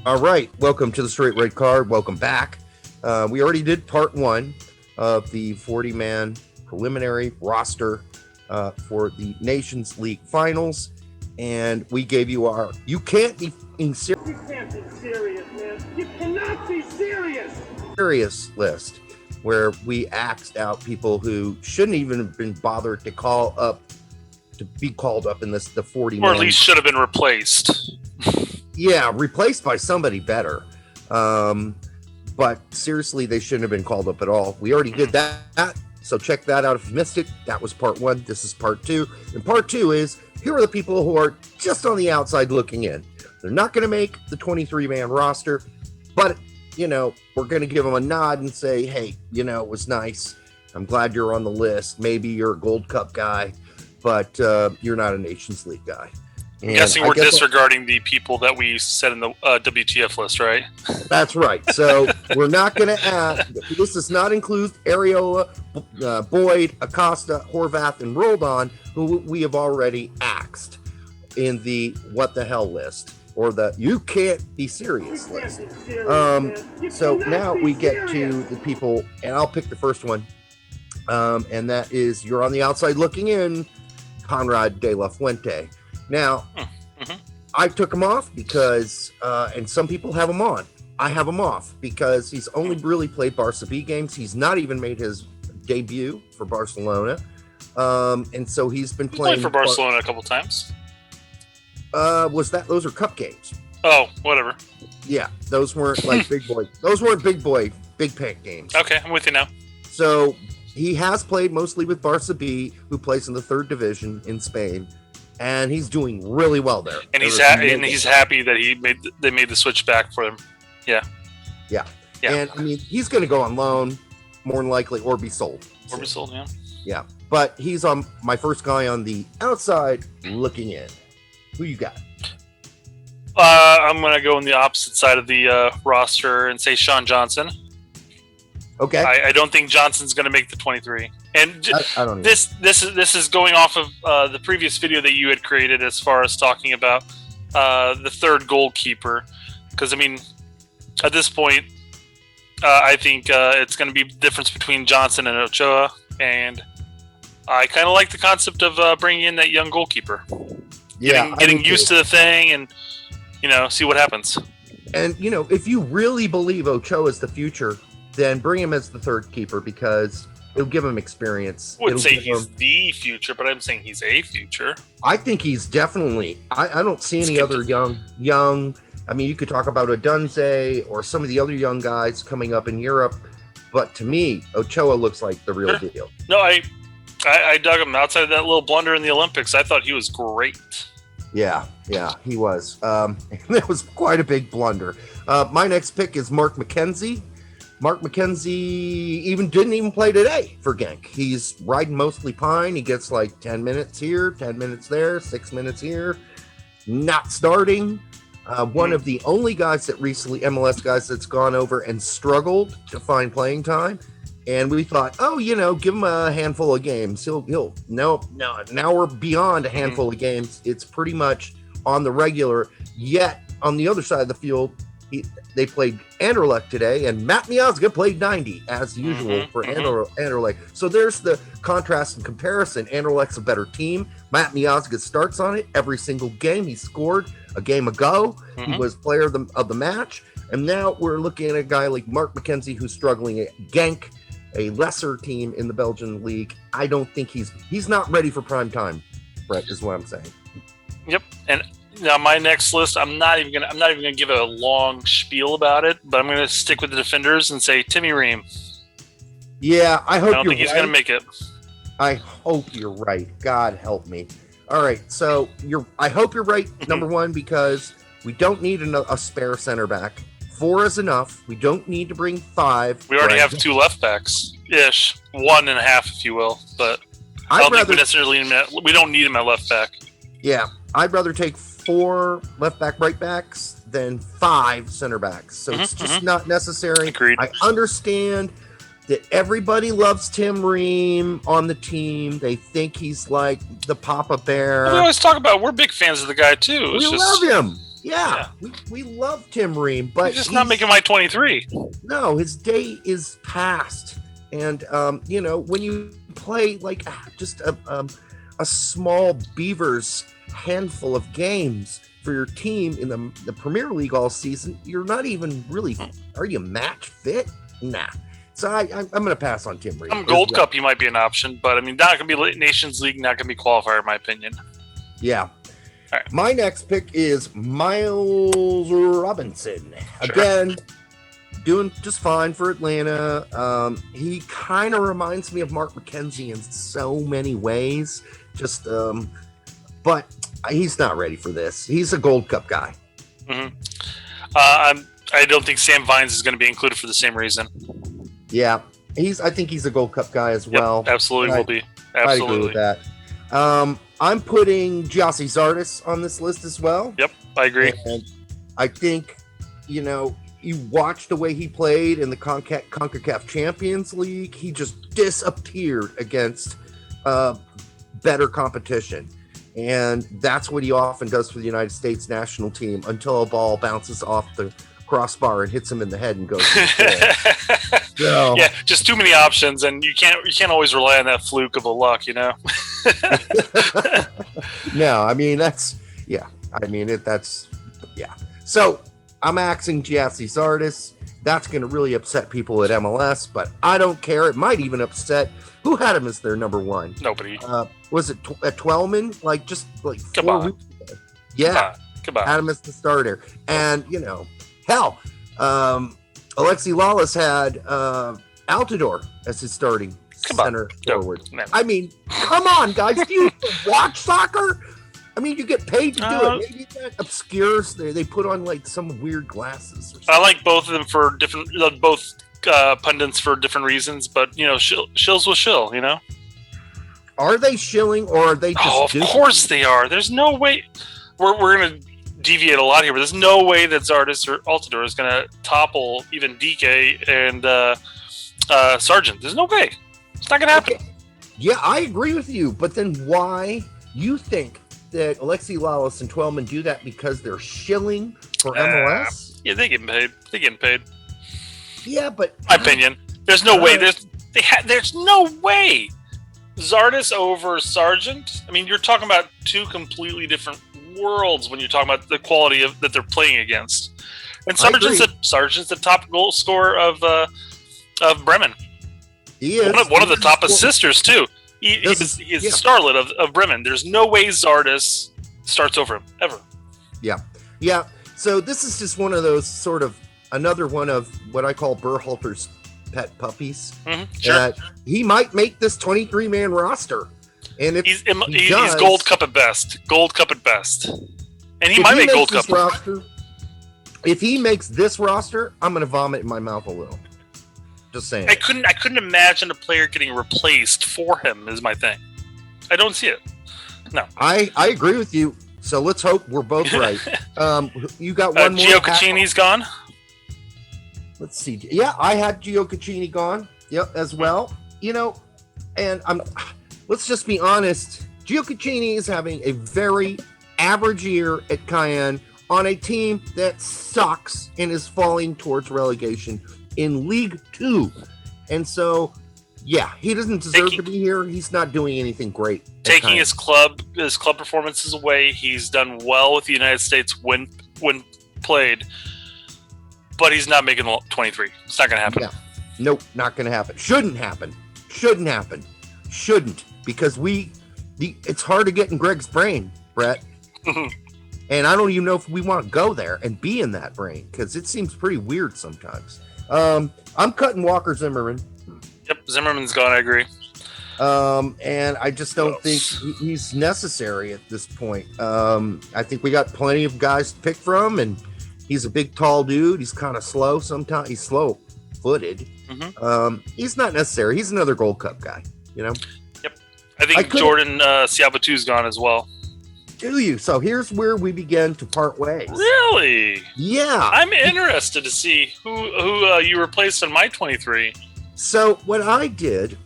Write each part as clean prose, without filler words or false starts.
All right, welcome to the Straight Red Card. Welcome back. We already did part one of the 40-man preliminary roster for the Nations League Finals, and we gave you our "You can't be serious" man. You cannot be serious list, where we axed out people who shouldn't even have been bothered to be called up in the 40-man, or at least should have been replaced. Yeah, replaced by somebody better. But seriously, they shouldn't have been called up at all. We already did that. So check that out if you missed it. That was part one. This is part two. And part two is, here are the people who are just on the outside looking in. They're not going to make the 23-man roster, but, we're going to give them a nod and say, hey, it was nice. I'm glad you're on the list. Maybe you're a Gold Cup guy, but you're not a Nations League guy. I'm guessing we're disregarding the people that we said in the WTF list, right? That's right. So we're not going to add. This does not include Areola, Boyd, Acosta, Horvath, and Roldan, who we have already axed in the what the hell list, or the you can't be serious list. So now we get to the people, and I'll pick the first one, and that is, you're on the outside looking in, Conrad de la Fuente. Now, I took him off because, and some people have him on. I have him off because he's only really played Barca B games. He's not even made his debut for Barcelona. And so he's been playing. He played for Barcelona a couple times. Those are cup games? Oh, whatever. Yeah, those weren't like big boy. Those weren't big paint games. Okay, I'm with you now. So he has played mostly with Barca B, who plays in the third division in Spain. And he's doing really well there. And he's happy that they made the switch back for him. Yeah. And I mean, he's going to go on loan, more than likely, or be sold. Yeah. Yeah. But he's my first guy on the outside looking in. Who you got? I'm going to go on the opposite side of the roster and say Sean Johnson. Okay. I don't think Johnson's going to make the 23. And I don't know. This is going off of the previous video that you had created as far as talking about the third goalkeeper. Because, I mean, at this point, I think it's going to be the difference between Johnson and Ochoa. And I kind of like the concept of bringing in that young goalkeeper. Getting used to the thing and, see what happens. And, if you really believe Ochoa is the future, then bring him as the third keeper because it'll give him experience. I wouldn't say he's the future, but I'm saying he's a future. I think he's definitely. I don't see any other young. I mean, you could talk about Odunze or some of the other young guys coming up in Europe, but to me, Ochoa looks like the real deal. No, I dug him outside of that little blunder in the Olympics. I thought he was great. Yeah, he was. That was quite a big blunder. My next pick is Mark McKenzie. Mark McKenzie didn't even play today for Genk. He's riding mostly pine. He gets like 10 minutes here, 10 minutes there, 6 minutes here. Not starting. One of the only guys that recently, MLS guys, that's gone over and struggled to find playing time. And we thought, give him a handful of games. He'll no. Now we're beyond a handful of games. It's pretty much on the regular. Yet on the other side of the field, they played Anderlecht today, and Matt Miazga played 90 as usual for Anderlecht. So there's the contrast and comparison. Anderlecht's a better team. Matt Miazga starts on it every single game. He scored a game ago. He was player of the match, and now we're looking at a guy like Mark McKenzie who's struggling at Genk, a lesser team in the Belgian league. I don't think he's not ready for prime time. Brett, is what I'm saying. Yep, and. Now, my next list, I'm not even gonna give a long spiel about it, but I'm gonna stick with the defenders and say Timmy Ream. Yeah, I don't think he's gonna make it. I hope you're right. God help me. All right, so I hope you're right. Number one, because we don't need a spare center back. 4 is enough. We don't need to bring 5. We already have 2 left backs ish, 1.5 if you will. But I don't think we necessarily we don't need him at left back. Yeah, I'd rather take 4 left back, right backs than 5 center backs. So it's just not necessary. Agreed. I understand that everybody loves Tim Ream on the team. They think he's like the Papa Bear. Well, we always talk about we're big fans of the guy too. We love him. Yeah, we love Tim Ream, but he's just not making my 23. No, his day is past. And, when you play like just a small Beavers handful of games for your team in the Premier League all season, you're not even really, are you match fit? Nah. So I'm going to pass on Tim Ream. Gold Cup, he might be an option, but I mean, not going to be Nations League, not going to be qualifier, in my opinion. Yeah. Right. My next pick is Miles Robinson. Sure. Again, doing just fine for Atlanta. He kind of reminds me of Mark McKenzie in so many ways. But he's not ready for this. He's a Gold Cup guy. Mm-hmm. I don't think Sam Vines is going to be included for the same reason. Yeah, I think he's a Gold Cup guy as well. Absolutely will be. Absolutely. I agree with that. I'm putting Gyasi Zardes on this list as well. Yep, I agree. And I think, you watch the way he played in the CONCACAF Champions League. He just disappeared against better competition. And that's what he often does for the United States national team until a ball bounces off the crossbar and hits him in the head and goes to the so, yeah, just too many options, and you can't always rely on that fluke of a luck, No, I mean So I'm axing Gyasi Zardes. That's going to really upset people at MLS, but I don't care. It might even upset who had him as their number one. Nobody. Was it Twellman? Like 4 weeks ago. Yeah, come on. Had him as the starter, and hell, Alexi Lawless had Altidore as his starting center forward. No. I mean, come on, guys. Do you watch soccer? I mean, you get paid to do it. Maybe that obscures. They put on like some weird glasses. Or I like both of them for different. Both pundits for different reasons, but shills will shill. Are they shilling or are they just? Oh, of course they are. There's no way. We're gonna deviate a lot here, but there's no way that Zardes or Altidore is gonna topple even DK and Sargent. There's no way. It's not gonna happen. Okay. Yeah, I agree with you, but then why you think that Alexi Lawless and Twellman do that because they're shilling for MLS? Yeah, they're getting paid. Yeah, but my opinion. There's no way. There's no way. Zardes over Sargent. I mean, you're talking about two completely different worlds when you're talking about the quality of that they're playing against. And Sargent's the top goal scorer of Bremen. He is one of the top assisters too. He's the starlet of Bremen. There's no way Zardes starts over him ever. Yeah. So this is just one of those sort of another one of what I call Berhalter's pet puppies. Mm-hmm, sure. He might make this 23-man roster, and if he's Gold Cup at best. And he might make Gold Cup roster. If he makes this roster, I'm going to vomit in my mouth a little. Just saying. I couldn't imagine a player getting replaced for him. Is my thing. I don't see it. No. I agree with you. So let's hope we're both right. You got one more. Gio Caccini's gone. Let's see. Yeah, I had Gio Caccini gone. Yep, as well. And let's just be honest. Gio Caccini is having a very average year at Cayenne on a team that sucks and is falling towards relegation in League 2. And so, yeah, he doesn't deserve to be here. He's not doing anything great. Taking his club performances away, he's done well with the United States when played, but he's not making 23. It's not going to happen. Yeah. Nope, not going to happen. Shouldn't happen. Shouldn't, because it's hard to get in Greg's brain, Brett. And I don't even know if we want to go there and be in that brain, because it seems pretty weird sometimes. I'm cutting Walker Zimmerman. Yep, Zimmerman's gone, I agree. And I just don't think he's necessary at this point. I think we got plenty of guys to pick from, and he's a big, tall dude. He's kind of slow sometimes. He's slow-footed. Mm-hmm. He's not necessary. He's another Gold Cup guy, Yep. I think Jordan Siabatu's gone as well. Do you? So here's where we begin to part ways. Really? Yeah. I'm interested to see who you replaced on my 23. So what I did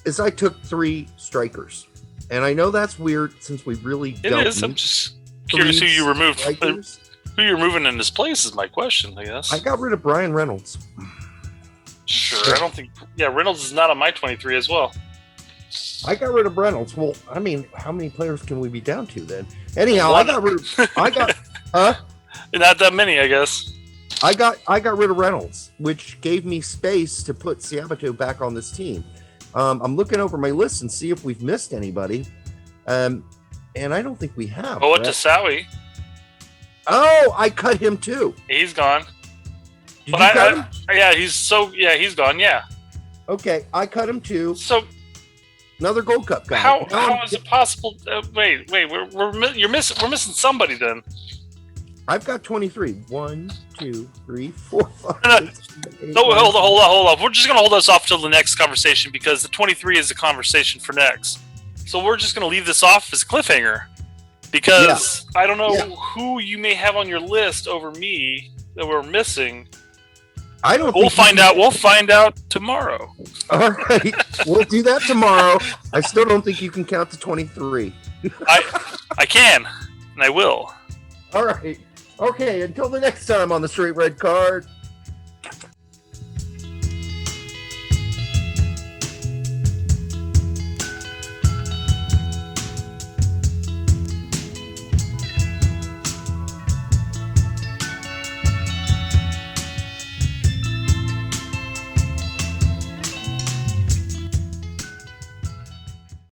is I took 3 strikers. And I know that's weird since we really don't. It is. I'm just curious who you removed. strikers. Who you're moving in his place is my question, I guess. I got rid of Brian Reynolds. Sure, I don't think. Yeah, Reynolds is not on my 23 as well. I got rid of Reynolds. Well, I mean, how many players can we be down to then? Anyhow, One. I got huh? Not that many, I guess. I got rid of Reynolds, which gave me space to put Sabato back on this team. I'm looking over my list and see if we've missed anybody. And I don't think we have. Oh, what to Sowie? Oh, I cut him too. He's gone. Did But you cut him? yeah, he's gone. Yeah. Okay, I cut him too. So Another Gold Cup guy. how is it possible? Wait, we're missing somebody then. I've got 23. 1, 2, 3, 4, 5. No, 6, 7, 8, No, 9, hold on. We're just gonna hold us off till the next conversation because the 23 is the conversation for next. So we're just gonna leave this off as a cliffhanger because I don't know who you may have on your list over me that we're missing. I don't. We'll find out. We'll find out tomorrow. All right, we'll do that tomorrow. I still don't think you can count to 23. I can and I will. All right. Okay. Until the next time on the Straight Red Card.